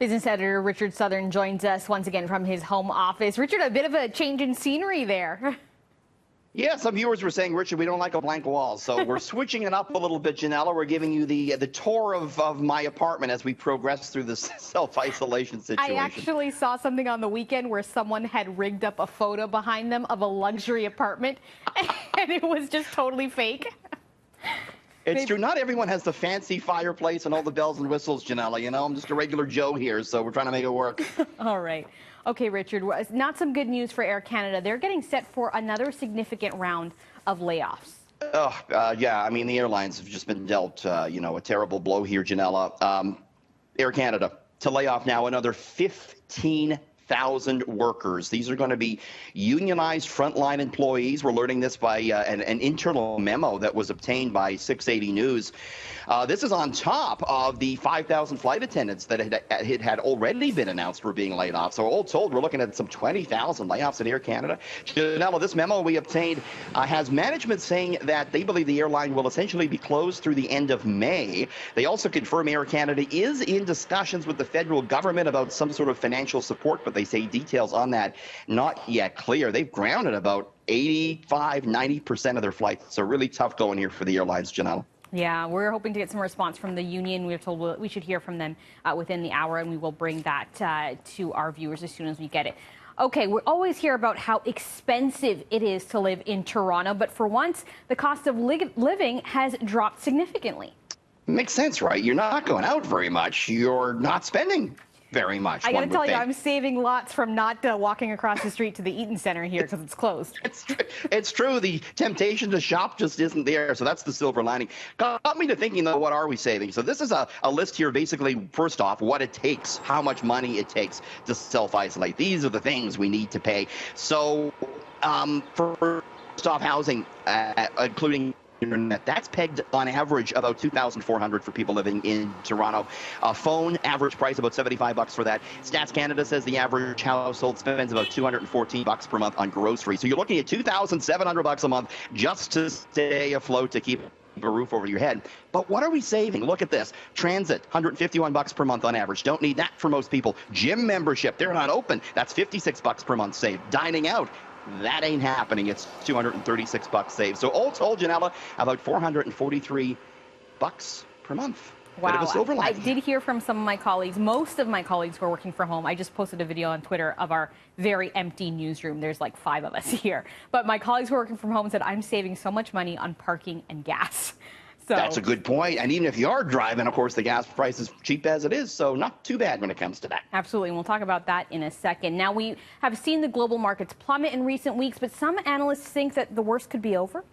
Business editor Richard Southern joins us once again from his home office. Richard, a bit of a change in scenery there. Yeah, some viewers were saying, Richard, we don't like a blank wall. So we're switching it up a little bit, Ginella. We're giving you the tour of my apartment as we progress through this self-isolation situation. I actually saw something on the weekend where someone had rigged up a photo behind them of a luxury apartment, and it was just totally fake. It's true. Not everyone has the fancy fireplace and all the bells and whistles, Ginella. You know, I'm just a regular Joe here, so we're trying to make it work. All right. Okay, Richard, not some good news for Air Canada. They're getting set for another significant round of layoffs. Yeah, I mean, the airlines have just been dealt, a terrible blow here, Ginella. Air Canada to lay off now another 15,000 workers. These are going to be unionized frontline employees. We're learning this by an internal memo that was obtained by 680 News. This is on top of the 5,000 flight attendants that had already been announced were being laid off. So all told, we're looking at some 20,000 layoffs at Air Canada. Janella, this memo we obtained has management saying that they believe the airline will essentially be closed through the end of May. They also confirm Air Canada is in discussions with the federal government about some sort of financial support, but they say details on that not yet clear. They've grounded about 85–90% of their flights. So really tough going here for the airlines, Janella. Yeah, we're hoping to get some response from the union. We're told we should hear from them within the hour, and we will bring that to our viewers as soon as we get it. Okay, we always hear about how expensive it is to live in Toronto, but for once, the cost of living has dropped significantly. Makes sense, right? You're not going out very much. You're not spending very much. I got to tell you, I'm saving lots from not walking across the street to the Eaton Center here because it's closed. It's true. The temptation to shop just isn't there. So that's the silver lining. Got me to thinking, though, what are we saving? So this is a list here, basically, first off, what it takes, how much money it takes to self-isolate. These are the things we need to pay. So first off, housing, including internet, that's pegged on average about $2,400 for people living in Toronto. Phone average price about $75 for that. Stats Canada says the average household spends about $214 per month on groceries. So you're looking at $2,700 a month just to stay afloat, to keep a roof over your head. But what are we saving? Look at this. Transit, $151 per month on average. Don't need that for most people. Gym membership, they're not open. That's $56 per month saved. Dining out, that ain't happening. It's $236 saved. So all told, Janella, about $443 per month. Wow. I did hear from some of my colleagues, most of my colleagues who are working from home. I just posted a video on Twitter of our very empty newsroom. There's like 5 of us here. But my colleagues who are working from home said, I'm saving so much money on parking and gas. So that's a good point. And even if you are driving, of course, the gas price is cheap as it is, so not too bad when it comes to that. Absolutely. And we'll talk about that in a second. Now, we have seen the global markets plummet in recent weeks, but some analysts think that the worst could be over.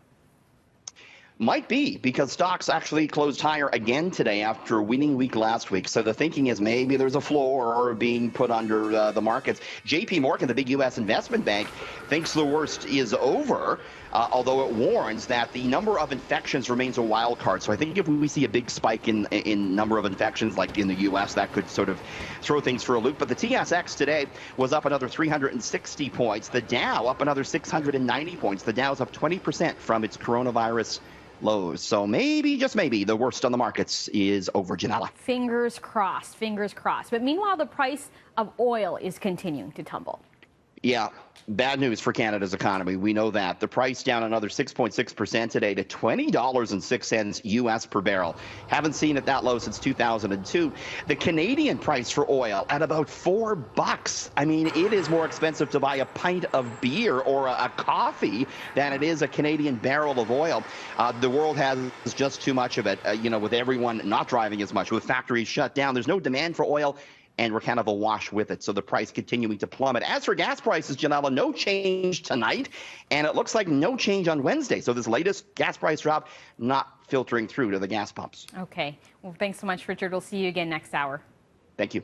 Might be, because stocks actually closed higher again today after a winning week last week. So the thinking is maybe there's a floor being put under the markets. JP Morgan, the big U.S. investment bank, thinks the worst is over, although it warns that the number of infections remains a wild card. So I think if we see a big spike in number of infections, like in the U.S., that could sort of throw things for a loop. But the TSX today was up another 360 points. The Dow up another 690 points. The Dow's up 20% from its coronavirus lows. So maybe, just maybe, the worst on the markets is over, Janella. Fingers crossed, fingers crossed. But meanwhile, the price of oil is continuing to tumble. Yeah, bad news for Canada's economy. We know that. The price down another 6.6% today to $20.06 U.S. per barrel. Haven't seen it that low since 2002. The Canadian price for oil at about $4. I mean, it is more expensive to buy a pint of beer or a coffee than it is a Canadian barrel of oil. The world has just too much of it, with everyone not driving as much, with factories shut down. There's no demand for oil, and we're kind of awash with it, so the price continuing to plummet. As for gas prices, Janella, no change tonight, and it looks like no change on Wednesday. So this latest gas price drop not filtering through to the gas pumps. Okay. Well, thanks so much, Richard. We'll see you again next hour. Thank you.